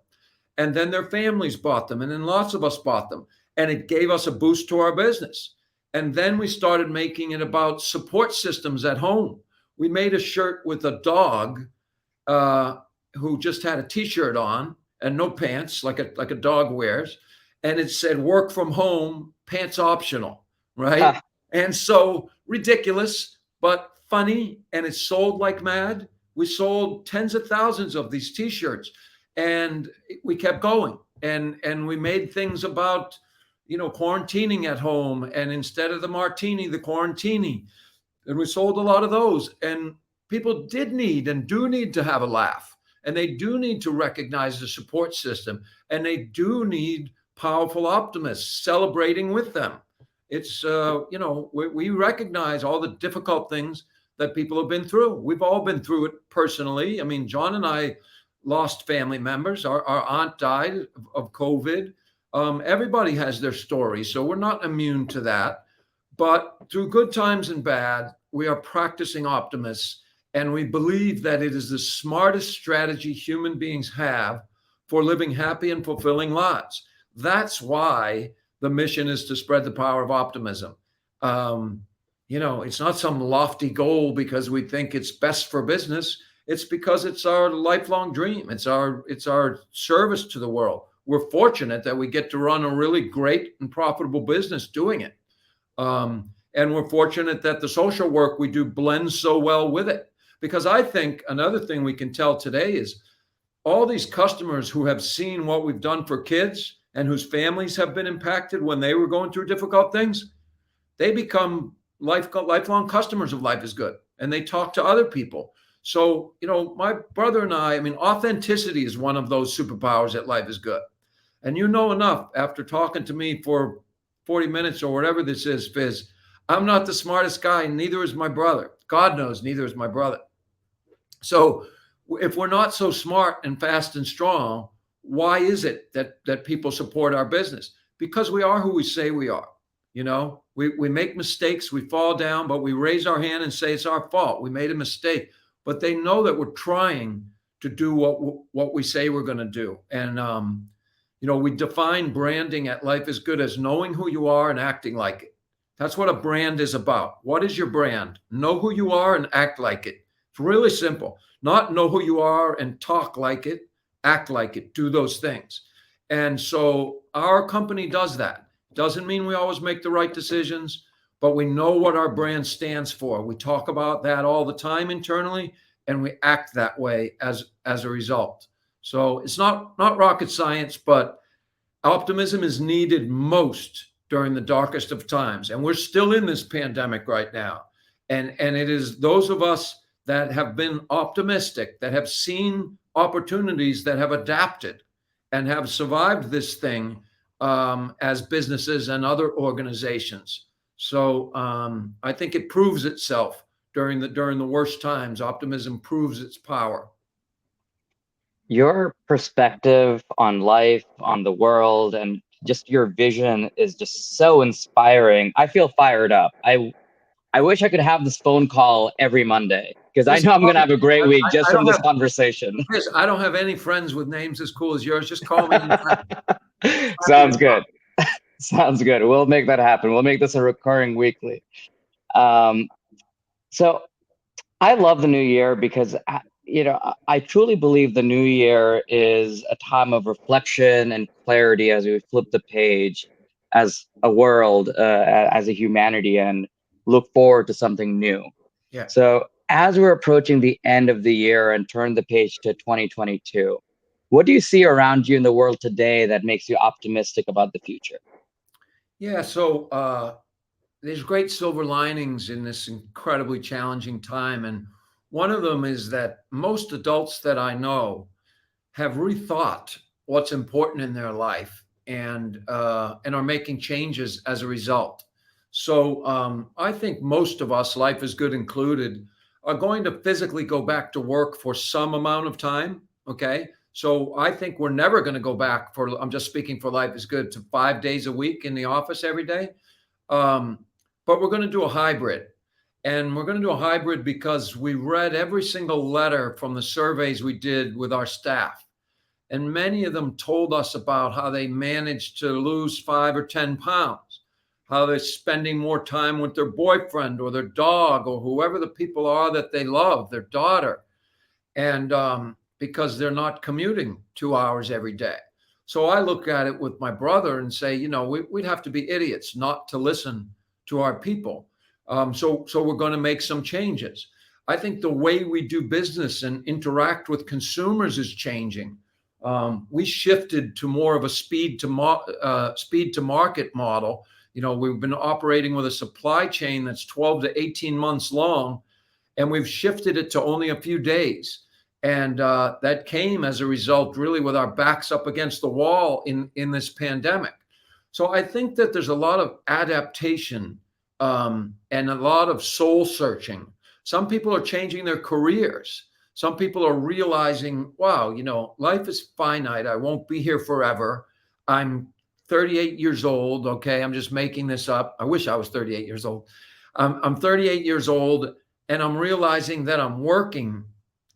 And then their families bought them. And then lots of us bought them. And it gave us a boost to our business. And then we started making it about support systems at home. We made a shirt with a dog who just had a T-shirt on and no pants, like a dog wears. And it said, work from home, pants optional, right? And so ridiculous, but funny. And it sold like mad. We sold tens of thousands of these T-shirts. And we kept going. And we made things about, quarantining at home. And instead of the martini, the quarantini. And we sold a lot of those. And people did need and do need to have a laugh. And they do need to recognize the support system. And they do need powerful optimists celebrating with them. It's, we recognize all the difficult things that people have been through. We've all been through it personally. I mean, John and I lost family members. Our aunt died of COVID. Everybody has their story. So we're not immune to that. But through good times and bad, we are practicing optimists, and we believe that it is the smartest strategy human beings have for living happy and fulfilling lives. That's why the mission is to spread the power of optimism. It's not some lofty goal because we think it's best for business. It's because it's our lifelong dream. It's our service to the world. We're fortunate that we get to run a really great and profitable business doing it. And we're fortunate that the social work we do blends so well with it. Because I think another thing we can tell today is all these customers who have seen what we've done for kids and whose families have been impacted when they were going through difficult things, they become lifelong customers of Life is Good, and they talk to other people. So, my brother and I mean, authenticity is one of those superpowers at Life is Good. And enough after talking to me for 40 minutes or whatever this is, Fizz, I'm not the smartest guy, and neither is my brother. God knows neither is my brother. So if we're not so smart and fast and strong, why is it that people support our business? Because we are who we say we are. We make mistakes, we fall down, but we raise our hand and say it's our fault. We made a mistake. But they know that we're trying to do what we say we're going to do. And, we define branding at Life is Good as knowing who you are and acting like it. That's what a brand is about. What is your brand? Know who you are and act like it. It's really simple. Not know who you are and talk like it, act like it, do those things. And so our company does that. Doesn't mean we always make the right decisions, but we know what our brand stands for. We talk about that all the time internally, and we act that way as a result. So it's not rocket science, but optimism is needed most during the darkest of times. And we're still in this pandemic right now. And it is those of us that have been optimistic, that have seen opportunities, that have adapted. and have survived this thing as businesses and other organizations. So I think it proves itself during the worst times. Optimism proves its power. Your perspective on life, on the world, and just your vision is just so inspiring. I feel fired up. I wish I could have this phone call every Monday because I Just know I'm call going to me. have a great week just I from don't this have conversation. Chris, I don't have any friends with names as cool as yours. Just call me anytime. Happy to Sounds talk. good. Sounds good. We'll make that happen. We'll make this a recurring weekly. Um, so I love the new year because I truly believe the new year is a time of reflection and clarity as we flip the page as a world, as a humanity, and look forward to something new. Yeah. So as we're approaching the end of the year and turn the page to 2022, what do you see around you in the world today that makes you optimistic about the future? Yeah. So there's great silver linings in this incredibly challenging time. And one of them is that most adults that I know have rethought what's important in their life and are making changes as a result. So I think most of us, life is good included, are going to physically go back to work for some amount of time. Okay. So I think we're never going to go back for, I'm just speaking for life is good, to 5 days a week in the office every day. But we're going to do a hybrid. And we're going to do a hybrid because we read every single letter from the surveys we did with our staff. And many of them told us about how they managed to lose 5 or 10 pounds, how they're spending more time with their boyfriend or their dog or whoever the people are that they love, their daughter. And because they're not commuting 2 hours every day. So I look at it with my brother and say, we'd have to be idiots not to listen to our people. So we're going to make some changes. I think the way we do business and interact with consumers is changing. We shifted to more of a speed to market model. We've been operating with a supply chain that's 12 to 18 months long, and we've shifted it to only a few days. And that came as a result, really, with our backs up against the wall in this pandemic. So I think that there's a lot of adaptation and a lot of soul searching. Some people are changing their careers. Some people are realizing, wow, life is finite. I won't be here forever. I'm 38 years old. Okay, I'm just making this up. I wish I was 38 years old. I'm 38 years old, and I'm realizing that I'm working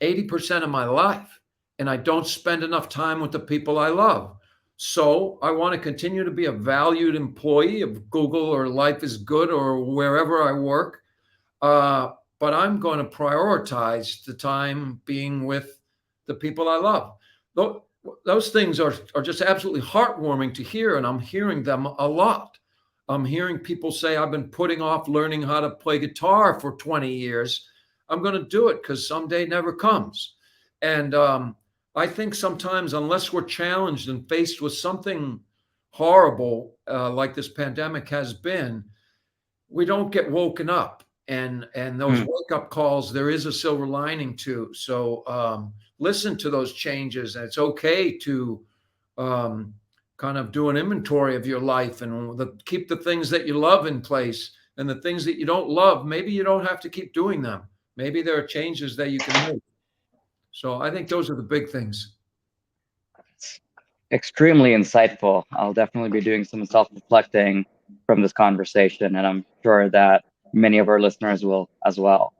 80% of my life, and I don't spend enough time with the people I love. So I want to continue to be a valued employee of Google or Life is Good or wherever I work. But I'm going to prioritize the time being with the people I love. Those things are just absolutely heartwarming to hear, and I'm hearing them a lot. I'm hearing people say, I've been putting off learning how to play guitar for 20 years. I'm going to do it because someday never comes. And I think sometimes, unless we're challenged and faced with something horrible like this pandemic has been, we don't get woken up. And those wake up calls, there is a silver lining to. So listen to those changes. And it's okay to kind of do an inventory of your life and keep the things that you love in place, and the things that you don't love, maybe you don't have to keep doing them. Maybe there are changes that you can make. So I think those are the big things. Extremely insightful. I'll definitely be doing some self-reflecting from this conversation, and I'm sure that many of our listeners will as well.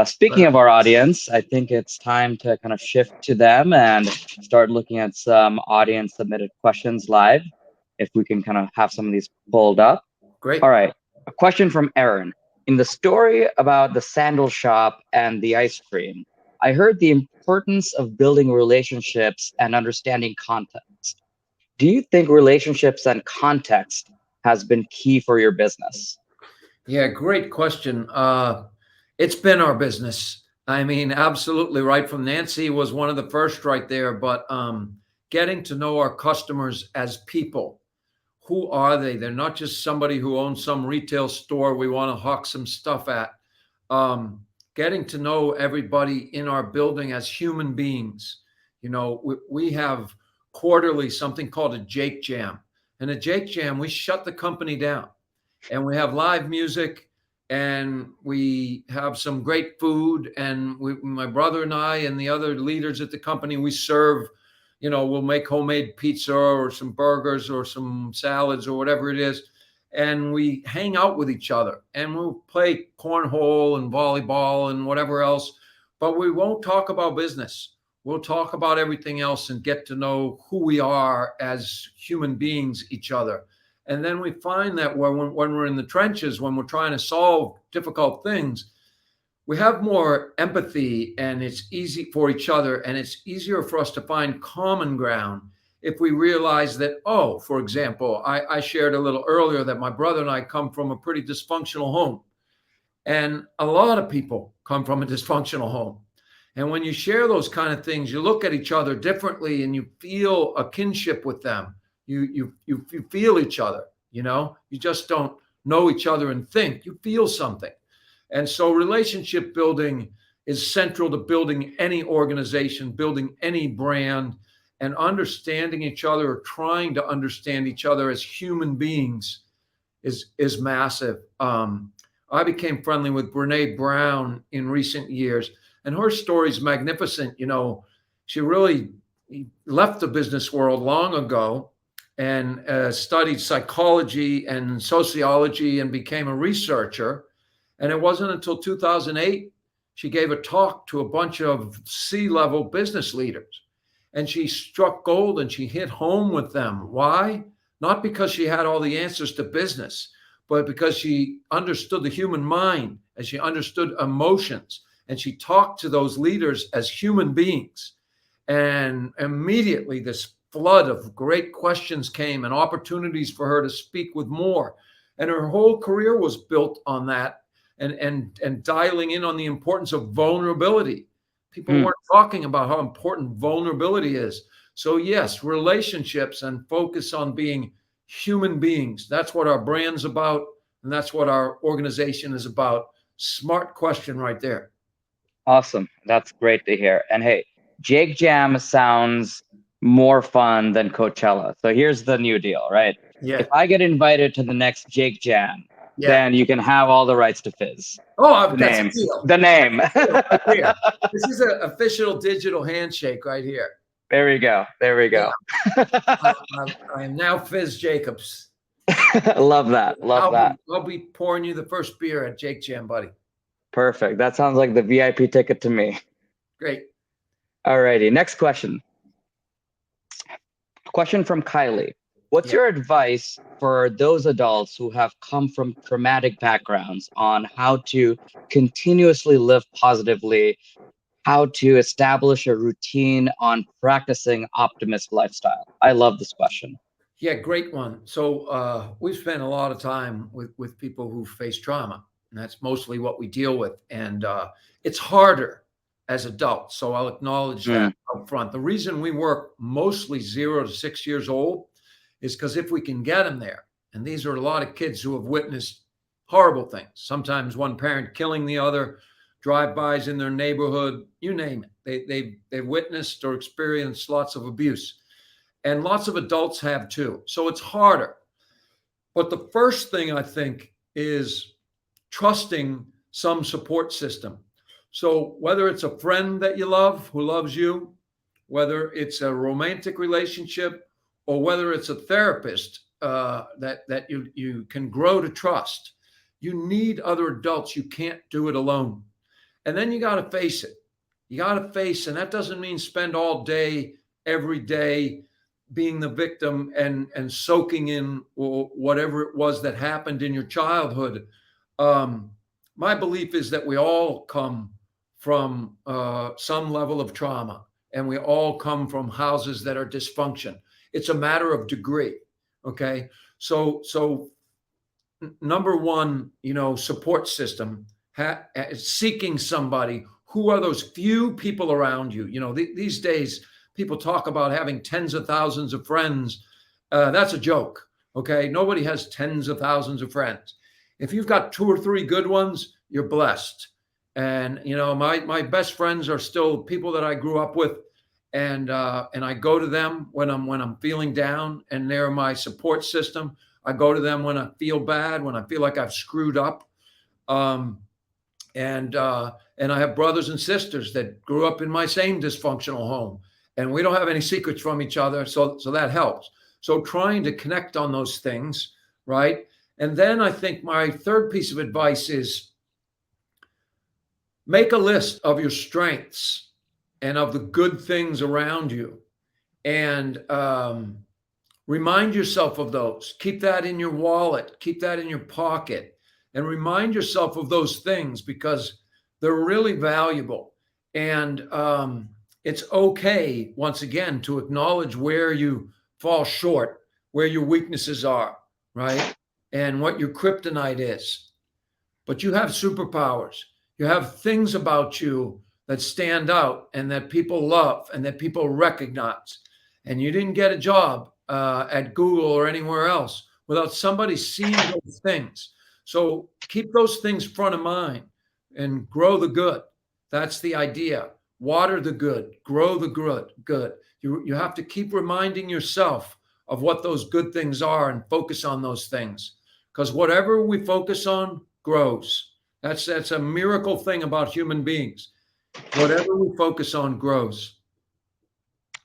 Speaking of our audience, I think it's time to kind of shift to them and start looking at some audience submitted questions live, if we can kind of have some of these pulled up. Great. All right. A question from Aaron. In the story about the sandal shop and the ice cream, I heard the importance of building relationships and understanding context. Do you think relationships and context has been key for your business? Yeah, great question. It's been our business. I mean, absolutely right. From Nancy was one of the first right there, but getting to know our customers as people. Who are they? They're not just somebody who owns some retail store we want to hawk some stuff at. Getting to know everybody in our building as human beings. We have quarterly something called a Jake Jam. And a Jake Jam, we shut the company down, and we have live music, and we have some great food. And my brother and I and the other leaders at the company, we serve, we'll make homemade pizza or some burgers or some salads or whatever it is. And we hang out with each other, and we'll play cornhole and volleyball and whatever else, but we won't talk about business. We'll talk about everything else and get to know who we are as human beings, each other. And then we find that when we're in the trenches, when we're trying to solve difficult things, we have more empathy, and it's easy for each other, and it's easier for us to find common ground if we realize that, for example, I shared a little earlier that my brother and I come from a pretty dysfunctional home. And a lot of people come from a dysfunctional home. And when you share those kind of things, you look at each other differently, and you feel a kinship with them. You feel each other, you just don't know each other and think. You feel something. And so relationship building is central to building any organization, building any brand, and understanding each other, or trying to understand each other as human beings is massive. I became friendly with Brene Brown in recent years, and her story is magnificent. She really left the business world long ago and studied psychology and sociology and became a researcher. And it wasn't until 2008 she gave a talk to a bunch of C-level business leaders. And she struck gold, and she hit home with them. Why? Not because she had all the answers to business, but because she understood the human mind, and she understood emotions, and she talked to those leaders as human beings. And immediately this flood of great questions came, and opportunities for her to speak with more. And her whole career was built on that, and dialing in on the importance of vulnerability. People weren't talking about how important vulnerability is. So yes, relationships, and focus on being human beings. That's what our brand's about, and that's what our organization is about. Smart question right there. Awesome. That's great to hear. And hey, Jake Jam sounds more fun than Coachella. So here's the new deal, right? Yeah. If I get invited to the next Jake Jam, then you can have all the rights to Fizz. That's a deal. The name. This is an official digital handshake right here. There we go. Yeah. I am now Fizz Jacobs. Love that. I'll be pouring you the first beer at Jake Jam, buddy. Perfect. That sounds like the VIP ticket to me. Great. All righty. Next question. Question from Kylie. What's your advice for those adults who have come from traumatic backgrounds on how to continuously live positively, how to establish a routine on practicing optimist lifestyle? I love this question. Yeah, great one. So we've spent a lot of time with people who face trauma, and that's mostly what we deal with. And it's harder as adults. So I'll acknowledge that up front. The reason we work mostly 0 to 6 years old is because if we can get them there, and these are a lot of kids who have witnessed horrible things, sometimes one parent killing the other, drive-bys in their neighborhood, you name it. They've witnessed or experienced lots of abuse, and lots of adults have too. So it's harder. But the first thing I think is trusting some support system. So whether it's a friend that you love who loves you, whether it's a romantic relationship, or whether it's a therapist that you can grow to trust, you need other adults. You can't do it alone. And then you got to face it. You got to face, and that doesn't mean spend all day, every day, being the victim and soaking in whatever it was that happened in your childhood. My belief is that we all come from some level of trauma, and we all come from houses that are dysfunction. It's a matter of degree. Okay. So number one, support system, seeking somebody. Who are those few people around you? These days people talk about having tens of thousands of friends. That's a joke. Okay. Nobody has tens of thousands of friends. If you've got 2 or 3 good ones, you're blessed. And, my best friends are still people that I grew up with. and I go to them when I'm feeling down, and they're my support system. I go to them when I feel bad, when I feel like I've screwed up. And I have brothers and sisters that grew up in my same dysfunctional home, and we don't have any secrets from each other, so that helps. So trying to connect on those things, right? And then I think my third piece of advice is make a list of your strengths and of the good things around you, and remind yourself of those. Keep that in your wallet, keep that in your pocket, and remind yourself of those things, because they're really valuable. And it's okay, once again, to acknowledge where you fall short, where your weaknesses are, right? And what your kryptonite is. But you have superpowers. You have things about you that stand out and that people love and that people recognize. And you didn't get a job at Google or anywhere else without somebody seeing those things. So keep those things front of mind and grow the good. That's the idea. Water the good, grow the good. You have to keep reminding yourself of what those good things are and focus on those things. Because whatever we focus on grows. That's a miracle thing about human beings. Whatever we focus on grows.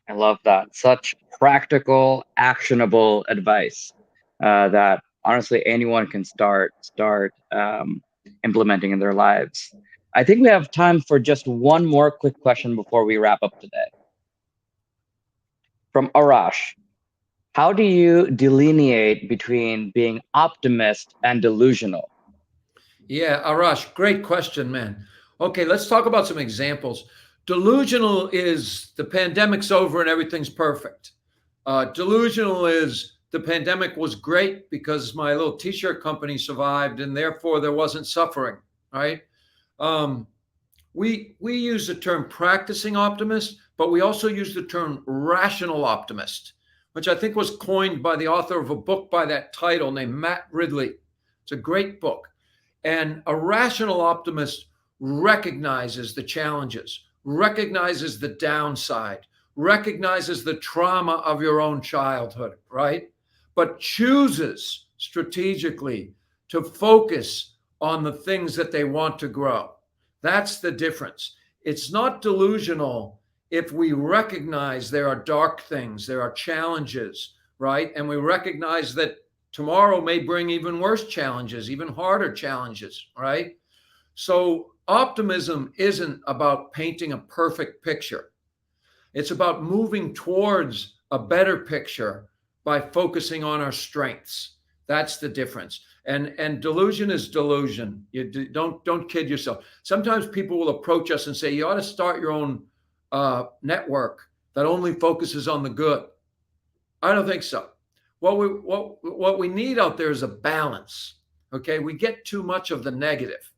I love that. Such practical, actionable advice that honestly anyone can start implementing in their lives. I think we have time for just one more quick question before we wrap up today. From Arash, how do you delineate between being optimist and delusional? Yeah, Arash, great question, man. Okay, let's talk about some examples. Delusional is the pandemic's over and everything's perfect. Delusional is the pandemic was great because my little t-shirt company survived and therefore there wasn't suffering, right? We use the term practicing optimist, but we also use the term rational optimist, which I think was coined by the author of a book by that title named Matt Ridley. It's a great book. And a rational optimist recognizes the challenges, recognizes the downside, recognizes the trauma of your own childhood, right? But chooses strategically to focus on the things that they want to grow. That's the difference. It's not delusional if we recognize there are dark things, there are challenges, right? And we recognize that tomorrow may bring even worse challenges, even harder challenges, right? So optimism isn't about painting a perfect picture. It's about moving towards a better picture by focusing on our strengths. That's the difference. And delusion is delusion. You don't kid yourself. Sometimes people will approach us and say, you ought to start your own network that only focuses on the good. I don't think so. What we need out there is a balance. Okay, we get too much of the negative,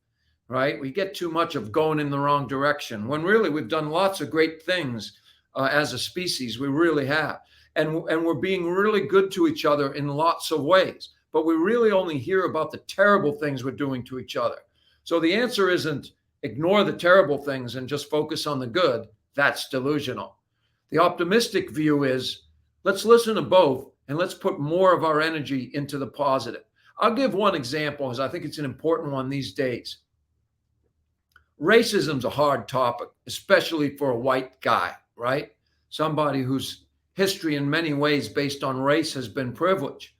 right? We get too much of going in the wrong direction when really we've done lots of great things as a species. We really have, and we're being really good to each other in lots of ways. But we really only hear about the terrible things we're doing to each other. So the answer isn't ignore the terrible things and just focus on the good. That's delusional. The optimistic view is let's listen to both and let's put more of our energy into the positive. I'll give one example because I think it's an important one these days. Racism's a hard topic, especially for a white guy, right? Somebody whose history in many ways based on race has been privilege.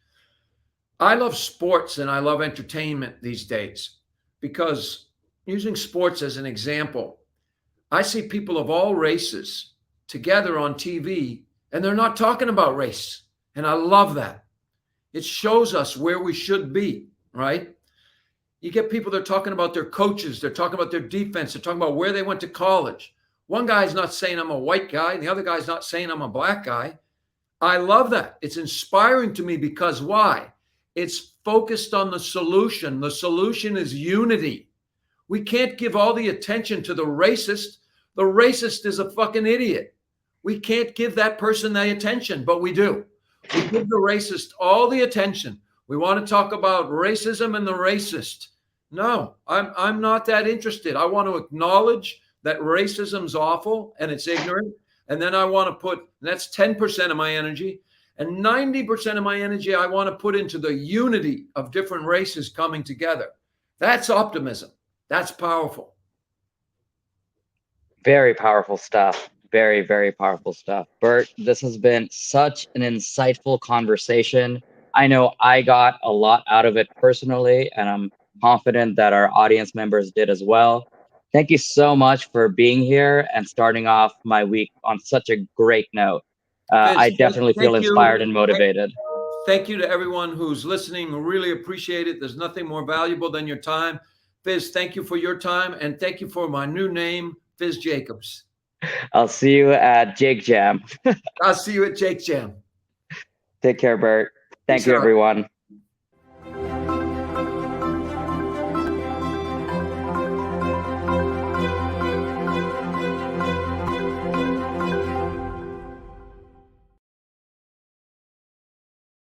I love sports and I love entertainment these days because using sports as an example, I see people of all races together on TV and they're not talking about race. And I love that. It shows us where we should be, right? You get people that are talking about their coaches. They're talking about their defense. They're talking about where they went to college. One guy's not saying I'm a white guy. And the other guy's not saying I'm a black guy. I love that. It's inspiring to me because why? It's focused on the solution. The solution is unity. We can't give all the attention to the racist. The racist is a fucking idiot. We can't give that person the attention, but we do. We give the racist all the attention. We want to talk about racism and the racist. No, I'm not that interested. I want to acknowledge that racism's awful and it's ignorant. And then I want to put, and that's 10% of my energy. And 90% of my energy I want to put into the unity of different races coming together. That's optimism. That's powerful. Very powerful stuff. Very, very powerful stuff. Bert, this has been such an insightful conversation. I know I got a lot out of it personally, and I'm confident that our audience members did as well. Thank you so much for being here and starting off my week on such a great note. I Fizz, definitely feel thank you. inspired and motivated. Thank you to everyone who's listening. We really appreciate it. There's nothing more valuable than your time. Fizz, thank you for your time. And thank you for my new name, Fizz Jacobs. I'll see you at Jake Jam. I'll see you at Jake Jam. Take care, Bert. Thank Peace you, out. everyone.